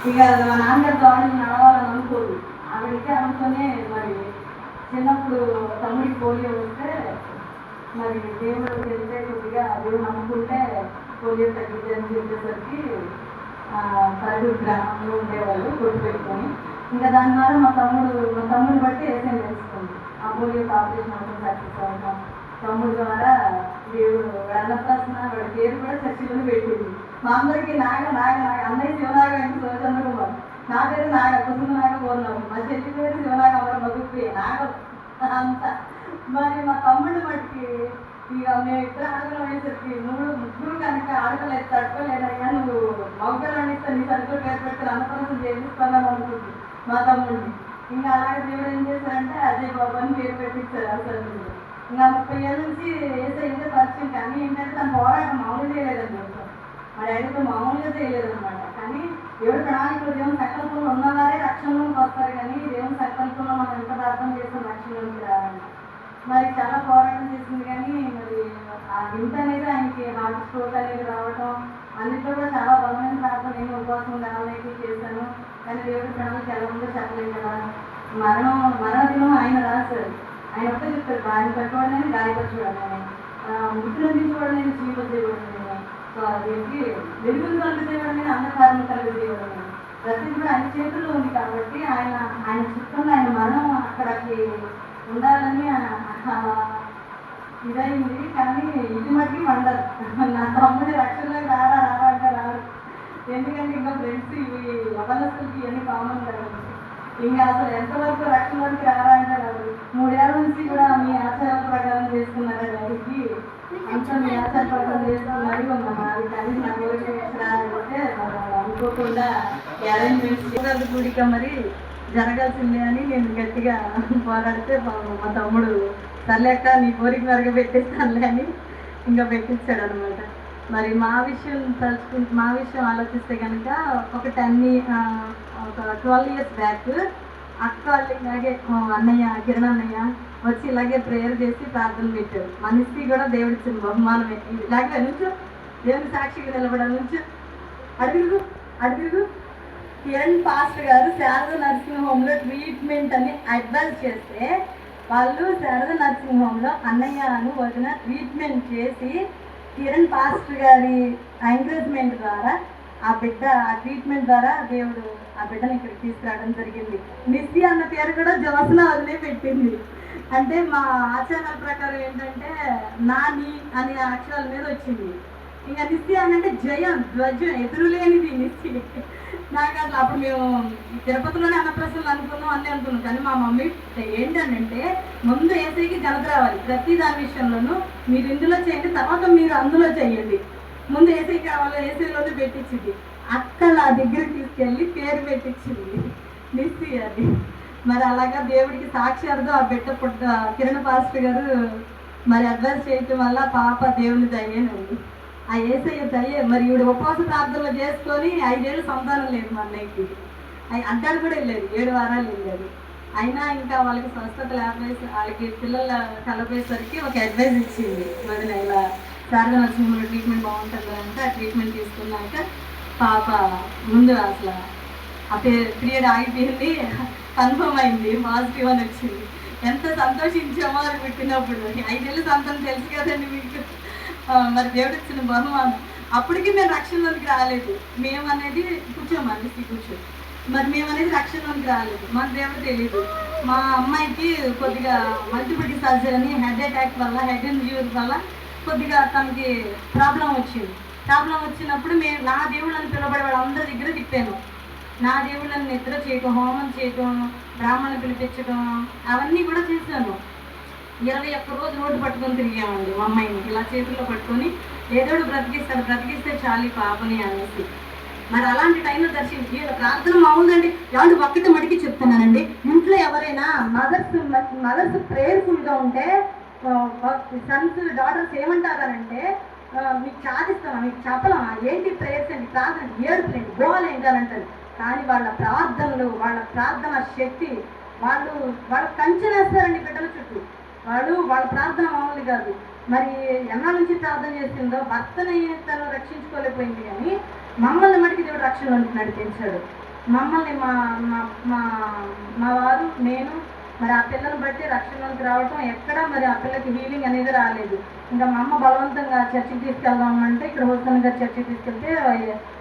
ఇక మా నాన్నగారు దాడి నడవాలని అనుకోదు. ఆవిడకే అనుకునే మరి చిన్నప్పుడు తమ్ముడికి పోలియో వస్తే మరి దేవుడు వెళ్తే కొద్దిగా దేవుడు నమ్ముకుంటే పోలియో తగ్గిద్ది అని చెప్పేసరికి పల్లెటూరు గ్రామంలో ఉండేవాళ్ళు కొట్టు పెట్టుకొని ఇంకా దాని ద్వారా మా తమ్ముడు బట్టి ఏసీని తెలుసుకుంది. ఆ పోలియో ఆపరేషన్ అవుతుంది సక్సెస్ అవుతాం తమ్ముడు ద్వారా దేవుడు అన్నప్రాసన వాడి పేరు కూడా చర్చిలోనే పెట్టింది. మా అందరికీ నాగ నాగ నాగ అన్నయ్య శివనాగ వెంకట శివచంద్రకుమార్, నా పేరు నాగ కుసుమ నాగ పూర్ణం, మా చెల్లి పేరు శివనాగ అమర మధుప్రియ నాగ అంతా. మరి మా తమ్ముడు మట్టికి ఇక మేము ఇద్దరు ఆడగలు అయ్యేసరికి ముగ్గురు కనుక ఆడగలు అయితే తట్టుకోలేదయ్యా, నువ్వు మగలు అనిస్తే నీ సరుకులు పేరు పెట్టి అన్నప్రాసన చేపిస్తాను అనుకుంటుంది మా తమ్ముడిని. ఇంకా అలాగే దేవుడు ఏం చేశారంటే అజయ్ బాబు అని పేరు పెట్టించారు అసలు. ఇంకా 30 ఏళ్ళ నుంచి ఏసై ఇంటే పరిచయం, కానీ ఏంటంటే తన పోరాటం మామూలు చేయలేదని చెప్తాం. మా డాడీతో మామూలుగా చేయలేదన్నమాట. కానీ దేవుడు ప్రణాళికలు దేవుని సంకల్పంలో ఉన్నవారే రక్షణలోకి వస్తారు, కానీ దేవుని సంకల్పంలో మనం ఎంత ప్రార్థన చేస్తాం రక్షణలోకి రావాలంట. మరి చాలా పోరాటం చేసింది, కానీ మరి ఆ గింత అనేది ఆయనకి హార్ట్ స్ట్రోక్ అనేది రావటం అన్నింటిలో కూడా చాలా బలమైన ప్రార్థన నేను ఉపవాసం ఉండాలనేది చేశాను. కానీ దేవుడి ప్రణాళిక ఎలా ఉందో చెప్పలేదు కదా. మరణ దినం ఆయన రాశారు. ఆయన ఒక్క చెప్తారు, ఆయన కట్టుకోవడం గాయపరచుకోవడం, మృతులను తీసుకోవడం నేను జీవించేవాడు నేను, సో అదేంటి వెలుగులు కలిగితేవాడు నేను అంధకారం కలిగితేవాడు నేను. ప్రతి కూడా ఆయన చేతుల్లో ఉంది కాబట్టి ఆయన చిత్తంలో ఆయన మరణం అక్కడికి ఉండాలని ఇదైంది. కానీ ఇది మట్టి వండరు. నా తమ్ముడి రక్షణలోకి రారా అంటే రారు. ఎందుకంటే ఇంకా ఫ్రెండ్స్ ఇవి యవనస్తులకి ఇవన్నీ కామన్ కదా. ఇంకా అసలు ఎంతవరకు రక్షణలోకి రారా అంటే రాదు. 3 ఏళ్ళ నుంచి కూడా మీ ఆచారాల ప్రకారం చేసుకున్నారా డాడీకి, అంతా మీ ఆచార ప్రకారం చేసుకున్నది ఉందమ్మా. అది కానీ నా కోరిక రాలంటే అనుకోకుండా అరేంజ్మెంట్స్ గుడిక మరి జరగాల్సిందే అని నేను గట్టిగా పోరాడితే మా తమ్ముడు తల్లేక నీ కోరిక వరకు పెట్టేస్తానులే అని ఇంకా పెట్టించాడు అనమాట. మరి మా విషయం ఆలోచిస్తే కనుక ఒక 12 years బ్యాక్ అక్క వాళ్ళు ఇలాగే అన్నయ్య కిరణ్ అన్నయ్య వచ్చి ఇలాగే ప్రేయర్ చేసి ప్రార్థన పెట్టారు. మనిషి కూడా దేవుడిచ్చిన బహుమానమే. ఇలాగే నుంచో దేవుని సాక్షిగా నిలబడాలి, నుంచో అడుగు కిరణ్ పాస్టర్ గారు శారద నర్సింగ్ హోమ్లో ట్రీట్మెంట్ అని అడ్వైజ్ చేస్తే వాళ్ళు శారద నర్సింగ్ హోమ్లో అన్నయ్యను వదిన ట్రీట్మెంట్ చేసి కిరణ్ పాస్టర్ గారి ఎంకరేజ్మెంట్ ద్వారా ఆ ట్రీట్మెంట్ ద్వారా దేవుడు ఆ బిడ్డను ఇక్కడికి తీసుకురావడం జరిగింది. నిస్సి అన్న పేరు కూడా జ్యోత్స్న వదిలే పెట్టింది. అంటే మా ఆచారాల ప్రకారం ఏంటంటే నాని అనే అక్షరాల మీద వచ్చింది. ఇంకా నిస్సి అని అంటే జయం, ధ్వజం, ఎదురులేనిది నిస్సి. నాకు అసలు అప్పుడు మేము తిరుపతిలోనే అన్నప్రసన్నలు అనుకున్నాం అన్నీ అనుకున్నాం. కానీ మా మమ్మీ ఏంటంటే ముందు ఏసైకి ఘనత రావాలి, ప్రతి దాని విషయంలోనూ మీరు ఇందులో చేయండి, తర్వాత మీరు అందులో చేయండి, ముందు ఏసై కావాలో ఏసైలోనే పెట్టించింది. అక్కడ ఆ దగ్గరికి తీసుకెళ్ళి పేరు పెట్టించింది నిస్సి అది. మరి అలాగా దేవుడికి సాక్షార్థం ఆ బిడ్డ కిరణ్ పాస్టర్ గారు మరి అడ్వైస్ చేయటం వల్ల పాప దేవుని దయ్యేనండి. ఆ ఏసయ్య దయ్యే. మరి ఈవిడ ఉపవాస ప్రార్థనలు చేసుకొని 5 ఏళ్ళు సంతానం లేదు మా అన్నయ్యకి. అడ్డాడు కూడా వెళ్ళలేదు, 7 వారాలు వెళ్ళలేదు. అయినా ఇంకా వాళ్ళకి స్వస్థత లేకపోయేసి వాళ్ళకి పిల్లలు కలపేసరికి ఒక అడ్వైస్ ఇచ్చింది. మరి ఇలా శారద నరసింహంలో ట్రీట్మెంట్ బాగుంటుంది అంటే ఆ ట్రీట్మెంట్ తీసుకున్నాక పాప ముందు అసలు ఆ పీరియడ్ ఆగిపోయింది, కన్ఫర్మ్ అయింది, పాజిటివ్ అని వచ్చింది. ఎంత సంతోషించామో అది పెట్టినప్పుడు. 5 ఏళ్ళు సంతానం తెలుసు కదండి మీకు. మరి దేవుడు ఇచ్చిన బహుమానం. అప్పటికి మేము రక్షణలోనికి రాలేదు. మేము అనేది కూర్చోమండి కూర్చో, మరి మేము అనేది రక్షణలోనికి రాలేదు, మాకు దేవుడు తెలియదు. మా అమ్మాయికి కొద్దిగా మల్టిపుల్ సర్జరీ, హెడ్ అటాక్ వల్ల, హెడ్ ఇంజ్యూరీ వల్ల కొద్దిగా తనకి ప్రాబ్లం వచ్చింది. ప్రాబ్లం వచ్చినప్పుడు నా దేవుళ్ళని పిలబడే వాళ్ళందరి దగ్గర తిప్పాను. నా దేవుళ్ళని నిద్ర చేయటం, హోమం చేయటం, బ్రాహ్మణులు పిలిపించడం, అవన్నీ కూడా చేశాను. 21 రోజు రోడ్డు పట్టుకొని తిరిగామండి. మా అమ్మాయిని ఇలా చేతుల్లో పట్టుకొని ఏదోడు బ్రతికిస్తే చాలు పాపని అనేసి. మరి అలాంటి టైంలో దర్శించి ప్రార్థన మామూలుదండి. ఎవరు ఒక్కటి మడికి చెప్తున్నానండి, ఇంట్లో ఎవరైనా మదర్స్ ప్రేయర్ఫుల్గా ఉంటే సన్స్ డాటర్స్ ఏమంటారంటే మీకు చాదిస్తామా, మీకు చెప్పలేమా, ఏంటి ప్రేయర్స్ అండి, ప్రార్థన ఏడుపులేండి, గోవాలు ఏంటారంటారు. కానీ వాళ్ళ ప్రార్థనలు, వాళ్ళ ప్రార్థన శక్తి, వాళ్ళ కంచె వేస్తారండి బిడ్డల చుట్టూ. వాళ్ళ ప్రార్థన మామూలు కాదు. మరి ఎన్నాళ్ళ నుంచి ప్రార్థన చేసిందో, భర్తని తను రక్షించుకోలేకపోయింది, కానీ మమ్మల్ని మటుకు దేవుడు రక్షణలోకి నడిపించాడు. మమ్మల్ని మా మా మా మా వారు నేను మరి ఆ పిల్లని బట్టి రక్షణలోకి రావటం ఎక్కడ మరి ఆ పిల్లకి హీలింగ్ అనేది రాలేదు. ఇంకా మా అమ్మ బలవంతంగా చర్చికి తీసుకెళ్దామంటే ఇక్కడ హుస్సేన్ గారు చర్చికి తీసుకెళ్తే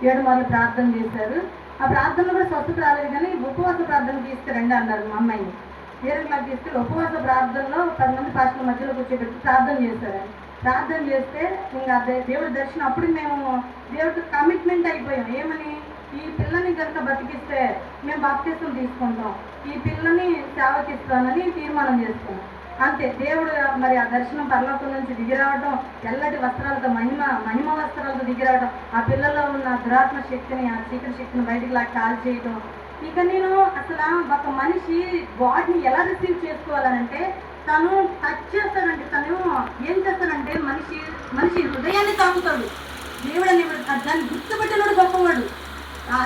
7 మార్లు ప్రార్థన చేశారు. ఆ ప్రార్థనలో కూడా స్వస్థత రాలేదు, కానీ ఉపవాస ప్రార్థన తీసుకురండి అన్నారు మా అమ్మాయిని. 7 క్లాస్ తీసుకెళ్ళి ఉపవాస ప్రార్థనలో 10 మంది పాస్టర్ల మధ్యలో కూర్చోబెట్టి ప్రార్థన చేశారు. ప్రార్థన చేస్తే ఇంకా దేవుడి దర్శనం. అప్పుడు మేము దేవుడికి కమిట్మెంట్ అయిపోయాం. ఏమని? ఈ పిల్లని కనుక బతికిస్తే మేము బాప్తిసం తీసుకుంటాం, ఈ పిల్లని సేవకిస్తానని తీర్మానం చేసుకున్నాం. అంతే. దేవుడు మరి ఆ దర్శనం పరలోకం నుంచి దిగిరావడం, తెల్లటి వస్త్రాలతో మహిమ వస్త్రాలతో దిగిరావడం, ఆ పిల్లలో ఉన్న దురాత్మ శక్తిని, ఆ చీకటి శక్తిని బయటికి లాగా కాల్ చేయటం. ఇక నేను అసలు ఒక మనిషి గాడ్ని ఎలా రిసీవ్ చేసుకోవాలంటే తను టచ్ చేస్తాడంటే, తను ఏం చేస్తాడంటే మనిషి హృదయాన్ని తాగుతాడు. దేవుడు అనేవాడు దాన్ని గుర్తుపెట్టినోడు గొప్పవాడు.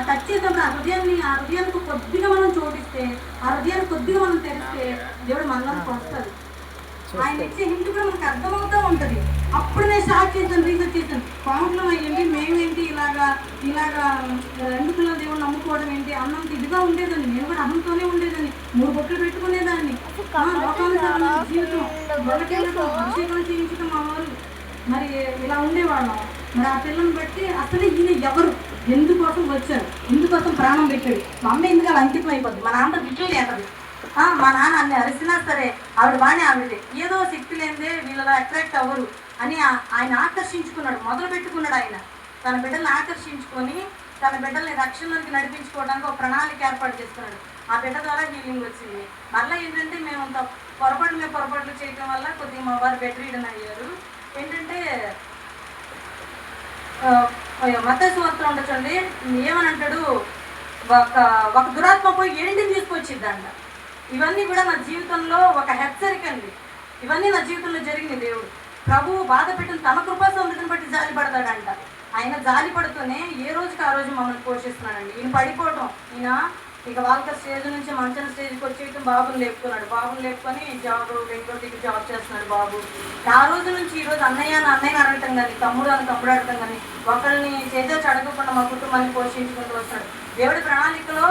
టచ్ చేసినప్పుడు ఆ హృదయానికి కొద్దిగా మనం చోటిస్తే, ఆ హృదయాన్ని కొద్దిగా మనం తెరిస్తే దేవుడు మనలోకి వస్తాడు. ఆయన ఇచ్చే హింట్ కూడా మనకు అర్థమవుతూ ఉంటుంది. అప్పుడు నేను స్టార్ట్ చేశాను, రీసెర్చ్ చేశాను. కౌంట్లో అయ్యింది మేమేంటి ఇలాగా 2 కిలోల దేవుడు నమ్ముకోవడం ఏంటి అన్నంత ఇదిగా ఉండేదాన్ని. నేను కూడా అన్నంతోనే ఉండేదాన్ని, 3 బొట్లు పెట్టుకునేదాన్ని. లోకానుసారం జీవితం, బొల్లకెళ్ళటం, అభిషేకం చేయించడం మా వాళ్ళు మరి ఇలా ఉండేవాళ్ళం. మరి ఆ పిల్లని బట్టి అసలు ఈయన ఎవరు, ఎందుకోసం వచ్చారు, ఎందుకోసం ప్రాణం పెట్టాడు. మా అమ్మ ఎందుకు అలా అంకితం అయిపోద్ది, మా నాన్న విజువల్ ఏటది. మా నాన్న అన్ని అరిసినా సరే ఆవిడ బాగానే ఆవిడదే, ఏదో శక్తి లేనిదే వీళ్ళలా అట్రాక్ట్ అవ్వరు అని ఆయన ఆకర్షించుకున్నాడు, మొదలు పెట్టుకున్నాడు. ఆయన తన బిడ్డల్ని ఆకర్షించుకొని తన బిడ్డల్ని రక్షణలోకి నడిపించుకోవడానికి ఒక ప్రణాళిక ఏర్పాటు చేసుకున్నాడు. ఆ బిడ్డ ద్వారా హీలింగ్ వచ్చింది. మళ్ళీ ఏంటంటే మేము పొరపాట్లు చేయడం వల్ల కొద్దిగా మా వారు బెడ్ రీడన్ అయ్యారు. ఏంటంటే మత్తయి సువార్తలో ఉండొచ్చండి, ఏమని అంటాడు, ఒక దురాత్మ పోయి 7 తీసుకొచ్చిద్దంట. ఇవన్నీ కూడా నా జీవితంలో ఒక హెచ్చరిక అండి. ఇవన్నీ నా జీవితంలో జరిగింది. దేవుడు ప్రభువు బాధ పెట్టిన తన కృపా సమృద్ధిని బట్టి జాలి పడతాడంట. ఆయన జాలి పడుతూనే ఏ రోజుకి ఆ రోజు మమ్మల్ని పోషిస్తున్నాడండి. ఈయన పడిపోవటం, ఈయన ఇక వాళ్ళ స్టేజ్ నుంచి మంచిన స్టేజ్కి వచ్చేయటం, బాబుని లేపుకొని బెంగళూరు జాబ్ చేస్తున్నాడు బాబు. ఆ రోజు నుంచి ఈ రోజు అన్నయ్య అడగటం కానీ, తమ్ముడు అడగటం కానీ, ఒకరిని చేజాచి అడగకుండా మా కుటుంబాన్ని పోషించుకుంటూ వస్తాడు. దేవుడి ప్రణాళికలో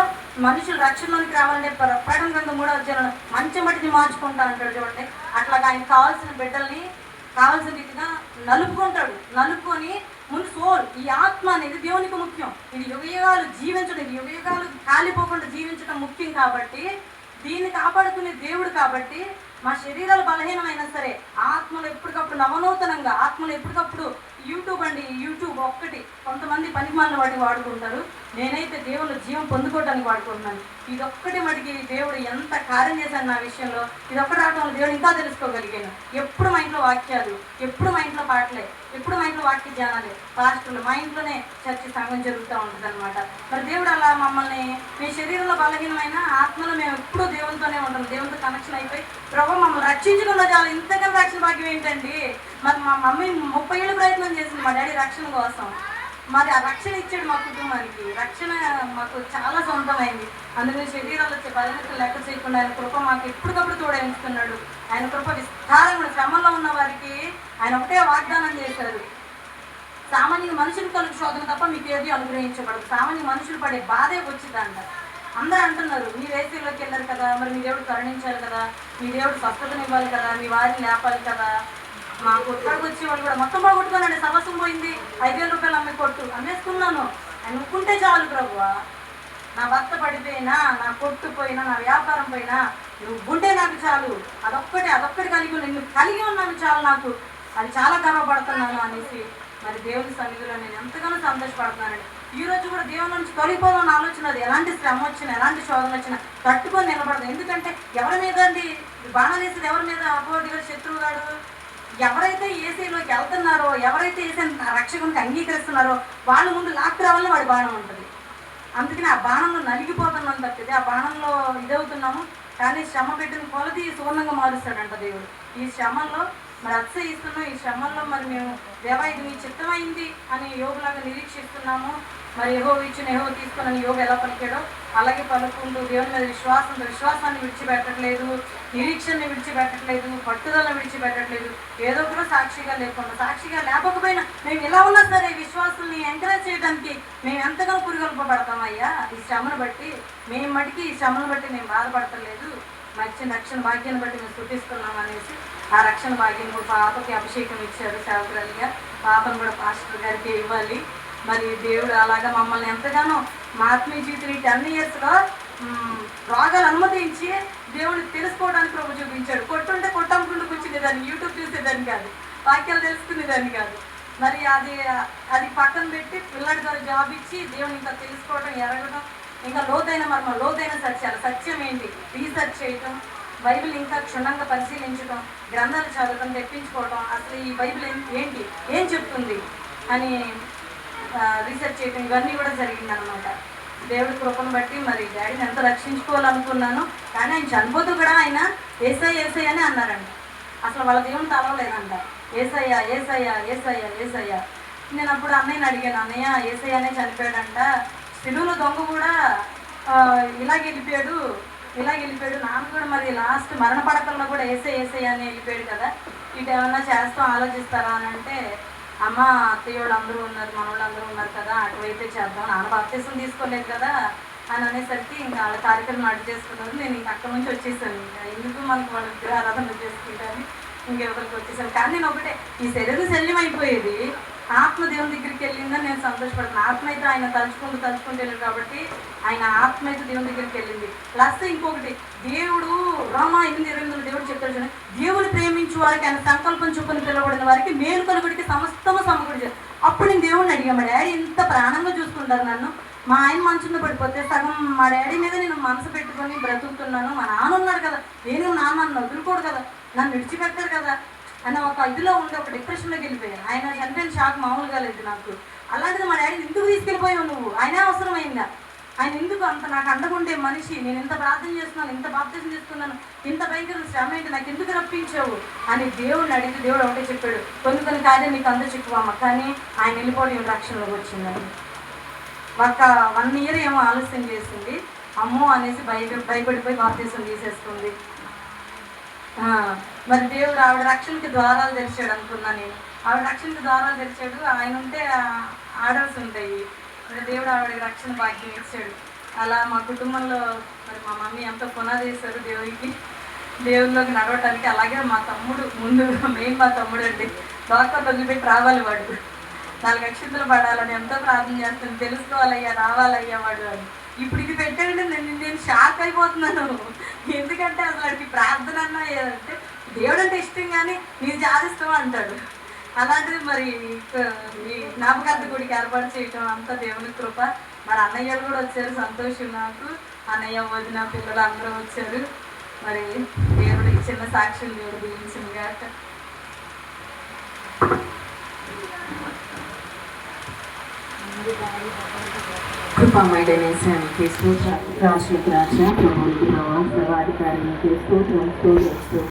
మనుషులు రక్షణలోనికి రావాలంటే ప్రకటన గ్రంథం 3వ అధ్యాయంలో మంచి మట్టిని మార్చుకుంటా అంటాడు చూడండి. అట్లాగా ఆయన కావాల్సిన బిడ్డల్ని కావాల్సిన రీతిగా నలుపుకొని ముందు సోల్, ఈ ఆత్మ అనేది దేవునికి ముఖ్యం. ఇది యుగయుగాలు జీవించడం, ఇది యుగయుగాలు కాలిపోకుండా జీవించడం ముఖ్యం. కాబట్టి దీన్ని కాపాడుకునే దేవుడు. కాబట్టి మా శరీరాలు బలహీనమైనా సరే ఆత్మలు ఎప్పటికప్పుడు నవనూతనంగా, ఆత్మలు ఎప్పటికప్పుడు యూట్యూబ్ ఒక్కటి కొంతమంది పనిమాలిన వాటికి వాడుకుంటారు. నేనైతే దేవుళ్ళు జీవం పొందుకోవడానికి వాడుకుంటున్నాను. ఇదొక్కటి మటుకి దేవుడు ఎంత కార్యం చేశాను నా విషయంలో. ఇదొక్కటి రావడం వల్ల దేవుడు ఇంకా తెలుసుకోగలిగాను. ఎప్పుడు మా ఇంట్లో వాక్యాలు, ఎప్పుడు మా ఇంట్లో పాటలే, ఎప్పుడు మా ఇంట్లో వాక్య ధ్యానాలే, పాస్టర్లు, మా ఇంట్లోనే చర్చ సంఘం జరుగుతూ ఉంటుంది అనమాట. మరి దేవుడు అలా మమ్మల్ని, మీ శరీరంలో బలహీనమైన ఆత్మలో మేము ఎప్పుడూ దేవునితోనే ఉంటాం. దేవునితో కనెక్షన్ అయిపోయి ప్రభు మమ్మల్ని రక్షించుకున్న చాలా ఇంతకన్నా రక్షణ భాగ్యం ఏంటండి. మరి మా మమ్మీ 30 ఏళ్ళు ప్రయత్నం చేసింది మా డాడీ రక్షణ కోసం. మరి ఆ రక్షణ ఇచ్చాడు మా కుటుంబానికి. రక్షణ మాకు చాలా సొంతమైంది. అందుకని శరీరాలు వచ్చే బలహీనతలు లెక్క చేయకుండా ఆయన కృప మాకు ఎప్పటికప్పుడు తోడైస్తున్నాడు. ఆయన కృప విస్తారంగా శ్రమంలో ఉన్న వారికి ఆయన ఒకటే వాగ్దానం చేశారు, సామాన్య మనుషులు కలుగు శోధన తప్ప మీకు ఏది అనుగ్రహించబడదు. సామాన్య మనుషులు పడే బాధే వచ్చిందంట. అందరూ అంటున్నారు, మీరు ఏసీలోకి వెళ్ళారు కదా, మరి మీ దేవుడు కరుణించాలి కదా, మీ దేవుడు స్వస్థతను ఇవ్వాలి కదా, మీ వారిని లేపాలి కదా. మా కొట్టుకాడికి వచ్చే వాళ్ళు కూడా మొత్తం పోగొట్టుకున్నాడు. సర్వస్వం పోయింది, 5,000 రూపాయలు అమ్మేసుకున్నాను. ఆయన ఒప్పుకుంటే చాలు ప్రభువా, నా భర్త పడిపోయినా, నా కొట్టు పోయినా, నా వ్యాపారం పోయినా, నువ్వు ఉంటే నాకు చాలు. అదొక్కటి కలిగి ఉన్నాను చాలు, నాకు అది చాలా గర్వపడుతున్నాను అనేసి మరి దేవుని సన్నిధిలో నేను ఎంతగానో సంతోషపడుతున్నానండి. ఈ రోజు కూడా దేవుని నుంచి తొలగిపోదామని ఆలోచన, అది ఎలాంటి శ్రమ వచ్చినా, ఎలాంటి శోధన వచ్చినా తట్టుకొని నిలబడదు. ఎందుకంటే ఎవరి మీద అండి బాణాలు వేసేది, ఎవరి మీద అపోజిగా శత్రువు గాడు. ఎవరైతే ఏసీలోకి వెళ్తున్నారో, ఎవరైతే ఏసీ రక్షకునికి అంగీకరిస్తున్నారో వాళ్ళ ముందు లాక్కు రావాలని వాడి బాణం ఉంటుంది. అందుకని ఆ బాణంలో నలిగిపోతున్నాం తప్పితే ఆ బాణంలో ఇదవుతున్నాము. కానీ శ్రమ పెట్టిన కొలది సువర్ణంగా మారుస్తాడంట దేవుడు. ఈ శ్రమంలో మరి అతిశయిస్తున్నాం. ఈ శ్రమంలో మరి మేము దేవా ఇది మీ చిత్తమైంది అని యోగులాగా నిరీక్షిస్తున్నాము. మరి యెహోవా ఇచ్చిన యెహోవా తీసుకున్న యోగు ఎలా పలికాడో అలాగే పలుకుంటూ దేవుని మీద విశ్వాసాన్ని విడిచిపెట్టట్లేదు, నిరీక్షణని విడిచిపెట్టట్లేదు, పట్టుదలను విడిచిపెట్టట్లేదు. ఏదో కూడా సాక్షిగా లేకపోయినా మేము ఎలా ఉన్నా సరే విశ్వాసాన్ని ఎంకరేజ్ చేయడానికి మేము ఎంతగానో పురిగొల్పబడతామయ్యా. ఈ శ్రమను బట్టి ఈ శ్రమను బట్టి మేము బాధపడతలేదు, మా ఇచ్చిన రక్షణ భాగ్యాన్ని బట్టి మేము స్థుతిస్తున్నాం అనేసి ఆ రక్షణ భాగ్యం కూడా పాపకి అభిషేకం ఇచ్చారు సేవకురాలిగా. పాపను కూడా పాస్టర్ గారికి ఇవ్వాలి. మరి దేవుడు అలాగా మమ్మల్ని ఎంతగానో మా ఆత్మీయ జీవితం 10 yearsలో రోగాలు అనుమతించి దేవుడిని తెలుసుకోవడానికి ప్రభు చూపించాడు. కొట్టుంటే కొట్టమ్ముకుంటూ కూర్చునేదాన్ని, యూట్యూబ్ చూసేదాన్ని కాదు, వాక్యాలు తెలుసుకునేదాన్ని కాదు. మరి అది పక్కన పెట్టి పిల్లడి ద్వారా జాబ్ ఇచ్చి దేవుని ఇంకా తెలుసుకోవడం, ఎరగడం, ఇంకా లోతైన సత్యం ఏంటి రీసెర్చ్ చేయటం, బైబిల్ ఇంకా క్షుణ్ణంగా పరిశీలించడం, గ్రంథాలు చదవడం, తెప్పించుకోవడం, అసలు ఈ బైబిల్ ఏంటి, ఏం చెప్తుంది అని రీసెర్చ్ చేయటం, ఇవన్నీ కూడా జరిగిందనమాట. దేవుడి కృపను బట్టి మరి డాడీని ఎంత రక్షించుకోవాలనుకున్నాను. కానీ ఆయన చనిపోతూ కూడా ఆయన ఏసయ్య అని అన్నారంట. అసలు వాళ్ళ దేవుని తలవలేదంట. ఏసయ్య. నేను అప్పుడు అన్నయ్యని అడిగాను, అన్నయ్య ఏసయ్యనే చనిపోయాడంట, సిలువలో దొంగ కూడా ఇలాగ వెళ్ళిపోయాడు. నాన్న కూడా మరి లాస్ట్ మరణ పడకల్లో కూడా ఏసయ్య అని వెళ్ళిపోయాడు కదా, ఇటు ఏమన్నా చేస్తాం ఆలోచిస్తారా అని అంటే, అమ్మ అత్తయ్య వాళ్ళు అందరూ ఉన్నారు, మనవాళ్ళు అందరూ ఉన్నారు కదా, అటువైతే చేద్దాం, నాన్న బాప్తిసం తీసుకోలేదు కదా అని అనేసరికి ఇంకా వాళ్ళ కార్యక్రమం అడ్డు చేసుకున్నారు. నేను ఇంకా అక్కడి నుంచి వచ్చేసాను. ఇంకా ఎందుకు మనకు వాళ్ళ విగ్రహారాధన చేసుకుంటాను, ఇంకెవరికి వచ్చేసాను. కానీ నేను ఒకటే, ఈ శరీరం శల్యం అయిపోయేది, ఆత్మ దేవుని దగ్గరికి వెళ్ళిందని నేను సంతోషపడుతున్నాను. ఆత్మ అయితే ఆయన తలుచుకుంటూ వెళ్ళాడు కాబట్టి ఆయన ఆత్మ అయితే దేవుని దగ్గరికి వెళ్ళింది. ప్లస్ ఇంకొకటి, దేవుడు రోమా 8:28 దేవుడు చెప్తాడు చూడండి, దేవుని ప్రేమించు వారికి ఆయన సంకల్పం చొప్పున పిలవబడిన వారికి మేలు కలుగుడికి సమస్తము సమకూడి. అప్పుడు నేను దేవుడిని అడిగా, మా డాడీ ఇంత ప్రాణంగా చూసుకుంటారు నన్ను, మా ఆయన మంచులో పడిపోతే సగం మా డాడీ మీద నేను మనసు పెట్టుకొని బ్రతుకుతున్నాను, మా నాన్న ఉన్నాడు కదా, నేను నాన్న నన్ను వదులుకోడు కదా, నన్ను విడిచిపెట్టారు కదా అన్న ఒక ఇదిలో ఉండి ఒక డిప్రెషన్లోకి వెళ్ళిపోయాను. ఆయన చనిపోయిన షాక్ మామూలుగా లేదు నాకు. అలాంటిది మా డాడీని ఎందుకు తీసుకెళ్ళిపోయావు నువ్వు, ఆయన అవసరమైందా, ఆయన ఎందుకు అంత నాకు అండగుండే మనిషి, నేను ఇంత ప్రార్థన చేస్తున్నాను, ఇంత బాప్తిజం చేస్తున్నాను, ఇంత భయంకర శ్రమ ఏంటి, నాకు ఎందుకు రప్పించావు అని దేవుడిని అడిగితే దేవుడు ఒకటే చెప్పాడు, కొన్ని కార్యాలు నీకు అందరూ చెప్పుకోమ్మా, కానీ ఆయన వెళ్ళిపోవడం రక్షణలోకి వచ్చిందని. ఒక 1 year ఏమో ఆలస్యం చేసింది, అమ్మో అనేసి భయపడిపోయి బాప్తిజం తీసేసుకుంది. మరి దేవుడు ఆవిడ రక్షణకి ద్వారాలు తెరిచాడు అనుకున్నా నేను. ఆవిడ రక్షణకి ద్వారాలు తెరిచాడు, ఆయన ఉంటే ఆర్డర్స్ ఉంటాయి. మరి దేవుడు ఆవిడకి రక్షణ భాగ్యం ఇచ్చాడు. అలా మా కుటుంబంలో మరి మా మమ్మీ ఎంతో పునాది వేశారు దేవుళ్ళలోకి నడవటానికి. అలాగే మా తమ్ముడు ముందు మా తమ్ముడు అండి డాక్టర్ వదిలిపెట్టి రావాలి, వాడు 4 అక్షంతలు పడాలని ఎంతో ప్రార్థన చేస్తాను, తెలుసుకోవాలయ్యా, రావాలయ్యా వాడు అని. ఇప్పుడు ఇది పెట్టండి నేను షాక్ అయిపోతున్నాను. ఎందుకంటే అసలు వాడికి ప్రార్థన అన్నా అంటే దేవుడు అంటే ఇష్టం కానీ నీ జాదిస్తాం అంటాడు. అలాంటిది మరి ఈ జ్ఞాపకార్థ గుడికి ఏర్పాటు చేయటం అంతా దేవుని కృప. మరి అన్నయ్యలు కూడా వచ్చారు, సంతోషం నాకు. అన్నయ్య వదిన పిల్లలు అందరూ వచ్చారు. మరి దేవుడు చిన్న సాక్ష్యం దేవుడు దీవించింది కాక. కృపామయుడైన యేసయ్యానికి స్తోత్రాలు, రాజులకు రాజా, ప్రభువులకు ప్రభువా, సర్వాధికారికి స్తోత్రం.